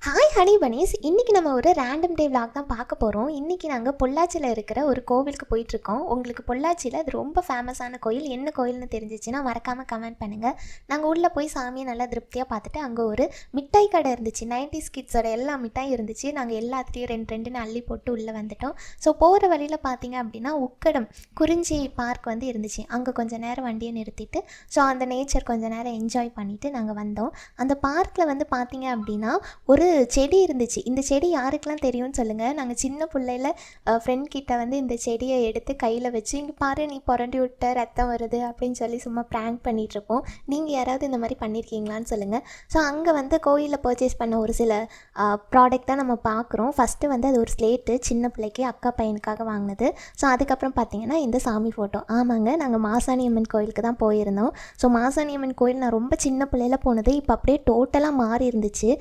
Hi honey பனீஸ். இன்றைக்கி நம்ம ஒரு ரேண்டம் டே விலாக் தான் பார்க்க போகிறோம். இன்றைக்கி நாங்கள் பொள்ளாச்சியில் இருக்கிற ஒரு கோவிலுக்கு போயிட்டுருக்கோம். உங்களுக்கு பொள்ளாச்சியில் அது ரொம்ப ஃபேமஸான கோயில், என்ன கோயில்னு தெரிஞ்சிச்சுன்னா மறக்காமல் கமெண்ட் பண்ணுங்கள். நாங்கள் உள்ளே போய் சாமியை நல்லா திருப்தியாக பார்த்துட்டு அங்கே ஒரு மிட்டாய் கடை இருந்துச்சு. 90s கிட்ஸோட எல்லா மிட்டாயும் இருந்துச்சு. நாங்கள் எல்லாத்துலேயும் ரெண்டு ரெண்டுன்னு அள்ளி போட்டு உள்ளே வந்துட்டோம். ஸோ போகிற வழியில் பார்த்தீங்க அப்படின்னா உக்கடம் குறிஞ்சி பார்க் வந்து இருந்துச்சு. அங்கே கொஞ்சம் நேரம் வண்டியை நிறுத்திட்டு ஸோ அந்த நேச்சர் கொஞ்சம் நேரம் என்ஜாய் பண்ணிவிட்டு நாங்கள் வந்தோம். அந்த பார்க்கில் வந்து பார்த்தீங்க அப்படின்னா ஒரு செடி இருந்துச்சு. இந்த செடி யாருக்கெல்லாம் தெரியும்னு சொல்லுங்கள். நாங்கள் சின்ன பிள்ளையில ஃப்ரெண்ட் கிட்ட வந்து இந்த செடியை எடுத்து கையில் வச்சு இங்கே பாரு நீ புரண்டி விட்ட ரத்தம் வருது அப்படின்னு சொல்லி சும்மா ப்ராங்க் பண்ணிகிட்ருப்போம். நீங்கள் யாராவது இந்த மாதிரி பண்ணியிருக்கீங்களான்னு சொல்லுங்கள். ஸோ அங்கே வந்து கோயிலில் பர்ச்சேஸ் பண்ண ஒரு சில ப்ராடக்ட் தான் நம்ம பார்க்குறோம். ஃபஸ்ட்டு வந்து அது ஒரு ஸ்லேட்டு, சின்ன பிள்ளைக்கு அக்கா பையனுக்காக வாங்கினது. ஸோ அதுக்கப்புறம் பார்த்தீங்கன்னா இந்த சாமி ஃபோட்டோ. ஆமாங்க, நாங்கள் மாசாணியம்மன் கோயிலுக்கு தான் போயிருந்தோம். ஸோ மாசாணியம்மன் கோயில் நான் ரொம்ப சின்ன பிள்ளையில போனது. இப்போ அப்படியே டோட்டலாக மாறி இருந்துச்சு.